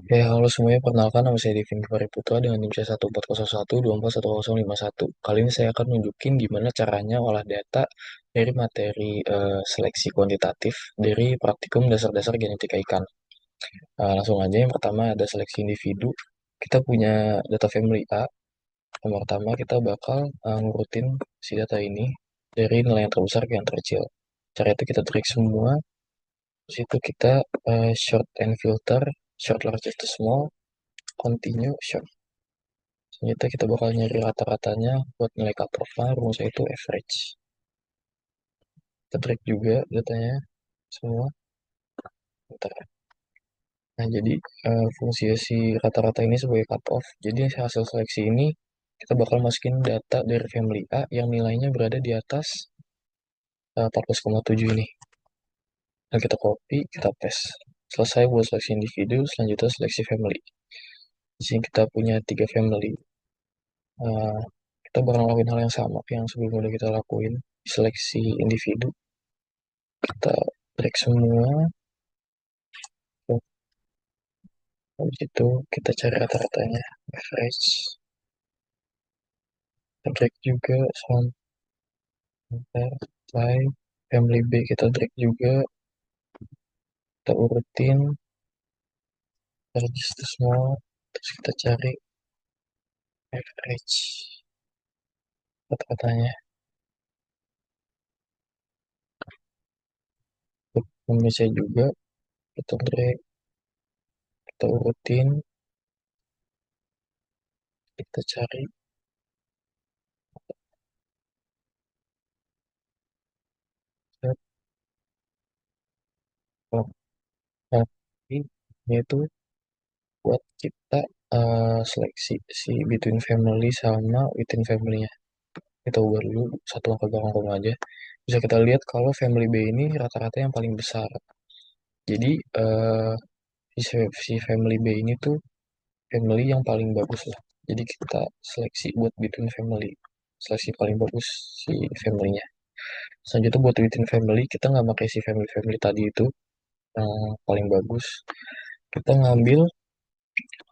Ya, halo semuanya, perkenalkan nama saya Devin Givari Putra dengan NIM saya 14012411051. Kali ini saya akan nunjukin gimana caranya olah data dari materi seleksi kuantitatif dari praktikum dasar-dasar genetika ikan. Langsung aja, yang pertama ada seleksi individu. Kita punya data family A. Yang pertama kita bakal ngurutin si data ini dari nilai yang terbesar ke yang terkecil. Cara itu kita trik semua. Terus itu kita short and filter, short largest to small, continue short. Selanjutnya kita bakal nyari rata-ratanya buat nilai cut-off-nya, rumusnya itu average. Kita track juga datanya semua. Bentar. Nah, jadi fungsi si rata-rata ini sebagai cut-off. Jadi hasil seleksi ini kita bakal masukin data dari family A yang nilainya berada di atas 14,7 ini. Nah, kita copy, kita paste. Selesai buat seleksi individu, selanjutnya seleksi family. Di sini kita punya 3 family. Eh, kita bakal ngelakuin hal yang sama yang sebelumnya udah kita lakuin. Seleksi individu, kita track semua. Habis itu kita cari rata-ratanya, average. Kita drag juga sampai family B, kita drag juga, kita urutin register semua, terus kita cari average rata-ratanya. Untuk membaca juga, kita drag, kita urutin, kita cari tapi yaitu buat kita seleksi si between family sama within family-nya. Kita ubah dulu satu angka belakang koma aja. Bisa kita lihat kalau family B ini rata-rata yang paling besar. Jadi si family B ini tuh family yang paling bagus lah. Jadi kita seleksi buat between family. Seleksi paling bagus si family-nya. Selanjutnya buat within family, kita nggak pakai si family-family tadi itu yang paling bagus. Kita ngambil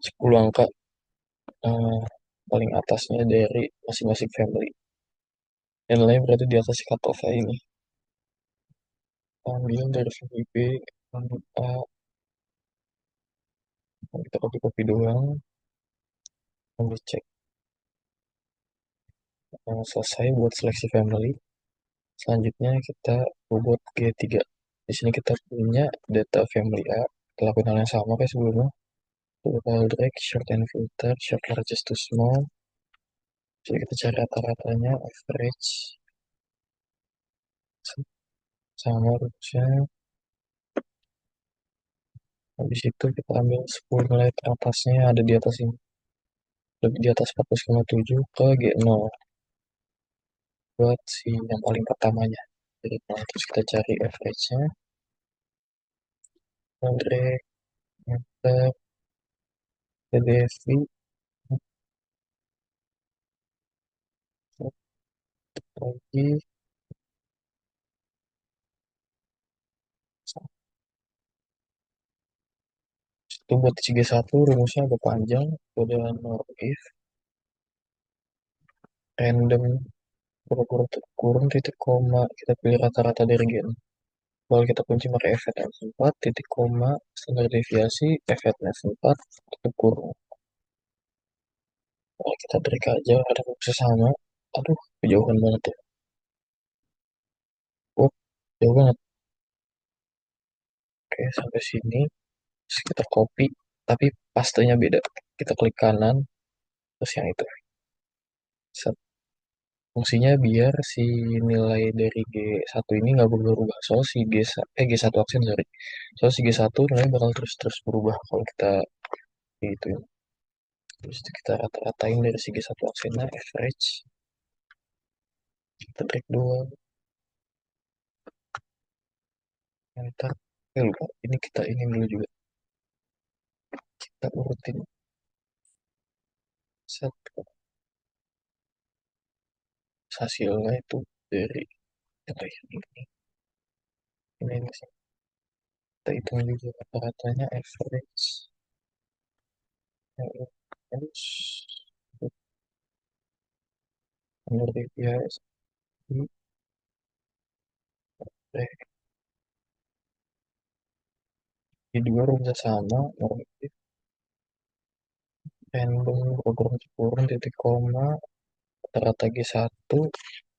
10 angka eh, paling atasnya dari masing-masing family. Yang lain berarti di atas si cutoff ini. Ambil dari family B, family A, kita copy-copy doang, lalu cek. Selesai buat seleksi family. Selanjutnya kita buat G3. Di sini kita punya data family A. Kita lakukan hal yang sama kayak sebelumnya. Total drag, short and filter, short largest to small. Jadi kita cari rata-ratanya, average, sama rumusnya. Habis itu kita ambil 10 nilai teratasnya yang ada di atas ini. Lebih di atas 14,7 ke G0. Buat si yang paling pertamanya. Jadi, nah, terus kita cari average-nya. Drag, enter, PDF, lagi. Itu buat CG1 rumusnya agak panjang. Kode nor if random kurung kurung titik koma, kita pilih rata-rata dari gen. Lalu kita kunci pakai fn4 titik koma standar deviasi fn4 tutup kurung. Lalu kita trik aja ada rumusnya sama. Aduh, kejauhan banget ya. Oh, jauh banget. Oke, sampai sini. Terus kita copy, tapi pastenya beda. Kita klik kanan, terus yang itu. Set. Fungsinya biar si nilai dari G1 ini nggak berubah-ubah. Soal si G1 aksen, sorry. Soal si G1 nilai bakal terus-terus berubah kalau kita gitu ya. Terus kita rata-ratain dari si G1 aksennya, average. Kita track doang. Enter. Lupa. Ini kita ini dulu juga. Kita urutin set hasilnya itu dari apa ya, ini sih. Kita hitung juga rata-ratanya average. yang ini harus menerbiasi di dua rumus sama normatif random program kurung titik koma rata G1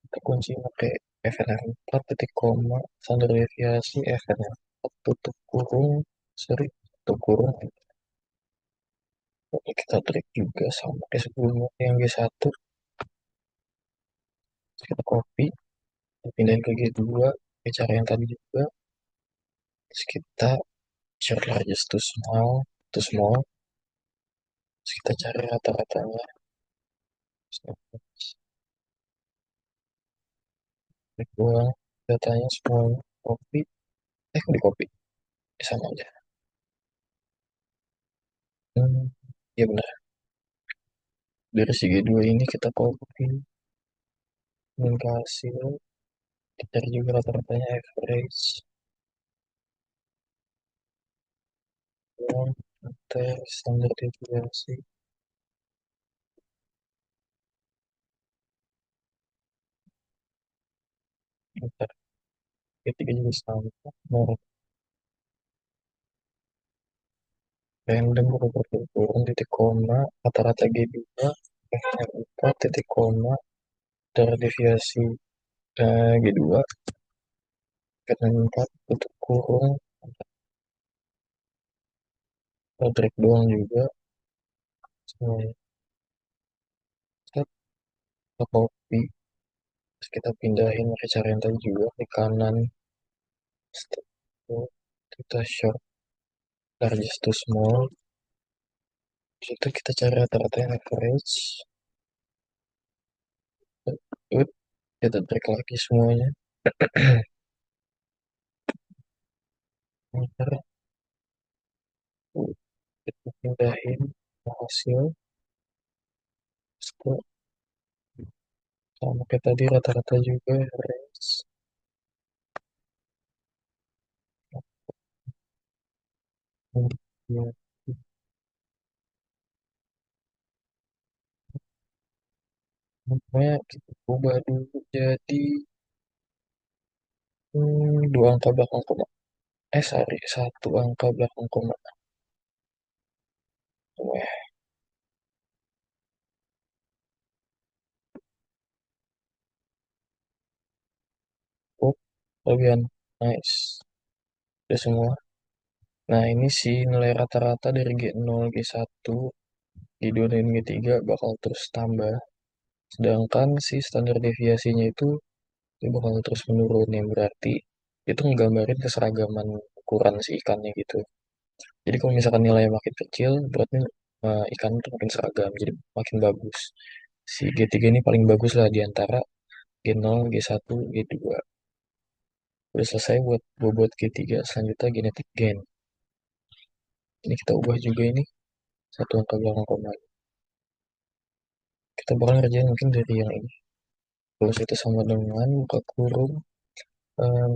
kita kunci pakai FNF4 titik koma standar deviasi FNF4 tutup kurung seri tutup kurung. Oke, kita trik juga sama kayak sebelumnya yang G1 kita copy kita pindahin ke G2 kayak cara yang tadi juga terus kita share largest to small terus kita cari rata-ratanya terus klik ulang datanya semuanya copy kok di copy sama aja. hmm, ya benar, dari segi dua ini kita copy dan ke hasil kita cari juga rata-ratanya average dan standar deviasi ntar ketiga juga sama mau random turun titik koma rata-rata G2 F4 titik koma dari deviasi G2 karena 4 tutup kurung drag doang juga semuanya kita copy terus kita pindahin ke cara yang tadi juga di kanan. Setelah kita short largest to small terus itu kita cari rata-rata yang average. Ut, kita drag lagi semuanya. Ntar kita pindahin ke hasil. Terus sama kayak tadi rata-rata juga average. Ya, pokoknya kita ubah dulu jadi dua angka belakang koma. Sorry, satu angka belakang koma. Wah, oh, bagian nice. Udah semua. Nah, ini sih nilai rata-rata dari G0, G1, G2, dan G3 bakal terus tambah. Sedangkan si standar deviasinya itu bakal terus menurun, yang berarti itu nggambarin keseragaman ukuran si ikannya gitu. Jadi kalau misalkan nilainya makin kecil, berarti ikan itu makin seragam, jadi makin bagus. Si G3 ini paling bagus lah di antara G0, G1, G2. Udah selesai buat G3, selanjutnya genetic gain. Ini kita ubah juga ini, satu angka belakang koma. Kita bakal ngerjain mungkin dari yang ini. Kalau itu sama dengan buka kurung,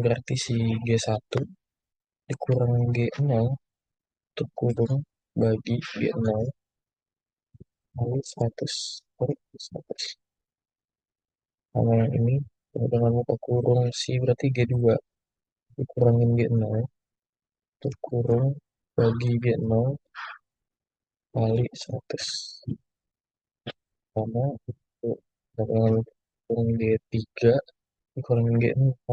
berarti si G1 dikurang G0, untuk kurung bagi G0, kali 100. Sorry, 100. Sama yang ini, dengan buka kurung si berarti G2, dikurangin G0, untuk kurung bagi G0, kali 100. Sama itu dengan kurung G3, dikurangin G0,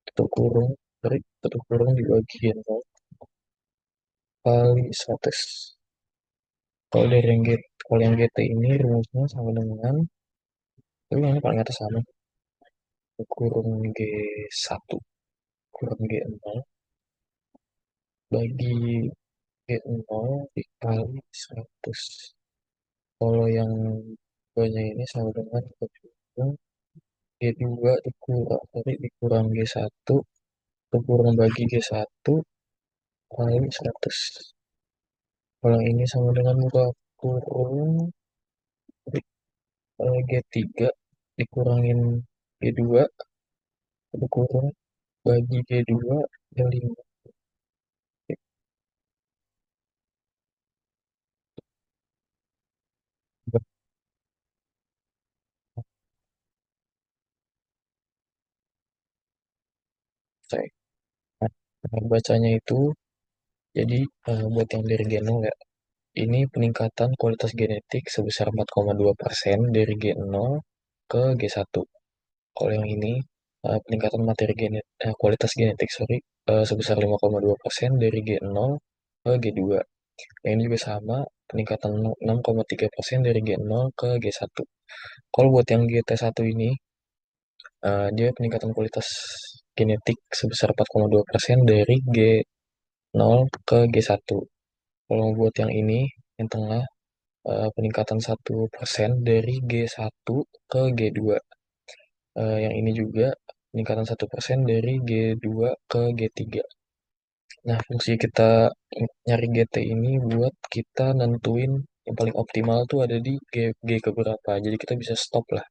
tutup kurung, sorry, tutup kurung dibagi G0, kali 100. Kalau dari yang GT, kalau yang GT ini rumusnya sama dengan, tapi yang ini paling atas sama, kurung G1 kurang G0 bagi G0 dikali 100. Kalau yang banyak ini sama dengan kurung G2 dikurang G1 dikurang bagi G1 kali 100. Kalau ini sama dengan muka kurung G3 dikurangin G2 dikurang bagi G2 yang 5. Saya. Nah, cara bacanya itu, jadi buat yang dari G0 ya, ini peningkatan kualitas genetik sebesar 4,2% dari G0 ke G1. Kalau yang ini, peningkatan kualitas genetik, sorry, sebesar 5,2% dari G0 ke G2. Yang ini juga sama, peningkatan 6,3% dari G0 ke G1. Kalau buat yang GT1 ini, dia peningkatan kualitas genetik sebesar 4,2% dari G0 ke G1. Kalau buat yang ini, yang tengah, peningkatan 1% dari G1 ke G2. Yang ini juga peningkatan 1% dari G2 ke G3. Nah, fungsi kita nyari GT ini buat kita nentuin yang paling optimal tuh ada di G keberapa. Jadi kita bisa stop lah.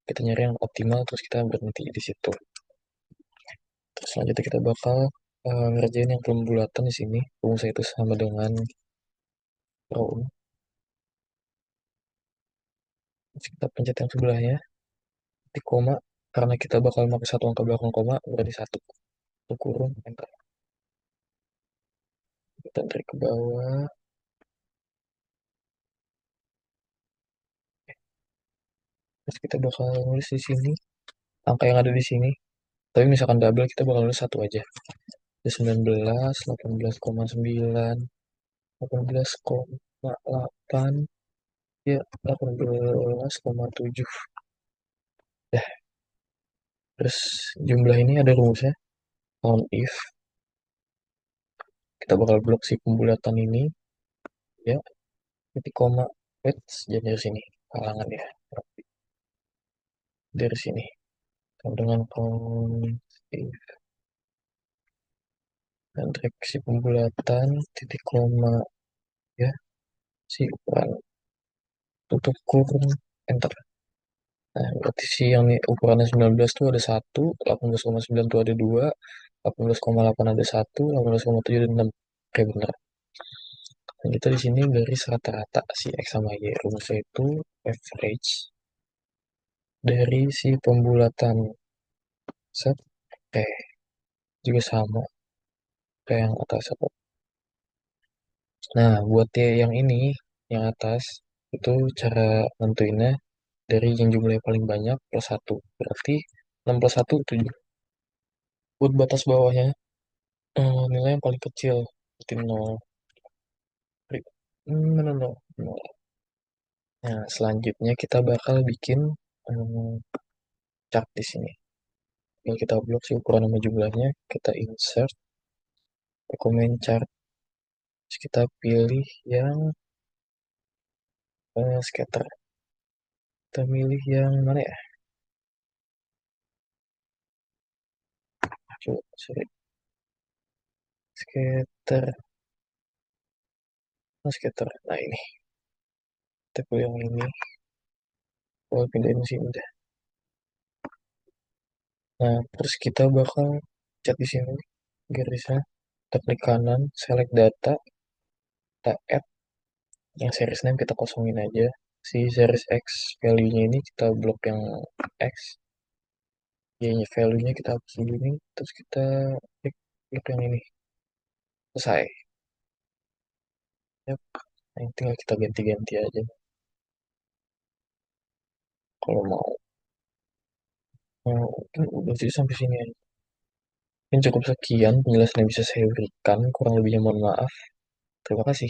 Kita nyari yang optimal terus kita berhenti di situ. Terus selanjutnya kita bakal ngerjain yang pembulatan di sini. Rumusnya itu sama dengan row. Terus kita pencet yang sebelahnya, di koma. Karena kita bakal pakai satu angka belakang koma, berarti satu. Satu kurung, enter. Kita tarik ke bawah. Terus kita bakal nulis di sini angka yang ada di sini. Tapi misalkan double kita bakal nulis satu aja. Ada 19, 18,9, 18,8, ya 18,7. Ya, terus jumlah ini ada rumusnya. Count if kita bakal blok si pembulatan ini, ya, titik koma, wait, jadi dari sini, halangan ya, dari sini. Sama dengan count if dan track si pembulatan, titik koma, ya, si ukuran, tutup kurung, enter. Nah, berarti si yang ini ukurannya 19 tuh ada 1, 18,9 tuh ada 2, 18,8 ada 1, 18,7 ada 6. Oke, benar. Dan kita di sini garis rata-rata si X sama Y. Rumusnya itu average dari si pembulatan. Set. Oke, juga sama kayak yang atas apa. Nah, buat yang ini, yang atas, itu cara nentuinnya dari yang jumlahnya paling banyak plus 1. Berarti 6 plus 1, 7. Buat batas bawahnya, nilai yang paling kecil berarti 0. No, no, no. Nah, selanjutnya kita bakal bikin chart di sini. Tinggal kita blok si ukuran sama jumlahnya, kita insert dokumen chart. Terus kita pilih yang scatter. Kita pilih yang mana ya? Coba, sorry. Scatter. Nah, scatter. Nah, ini. Kita pilih yang ini. Oh, pindahin sini udah. Nah, terus kita bakal cat di sini garisnya. Kita klik kanan, select data, kita add. Yang series name kita kosongin aja. Si series X value-nya ini kita blok yang X. Y-nya value-nya kita hapus dulu ini. Terus kita klik blok yang ini. Selesai. Yap. Nah, tinggal kita ganti-ganti aja kalau mau. Mungkin udah sih sampai sini aja. Mungkin cukup sekian penjelasan yang bisa saya berikan. Kurang lebihnya mohon maaf. Terima kasih.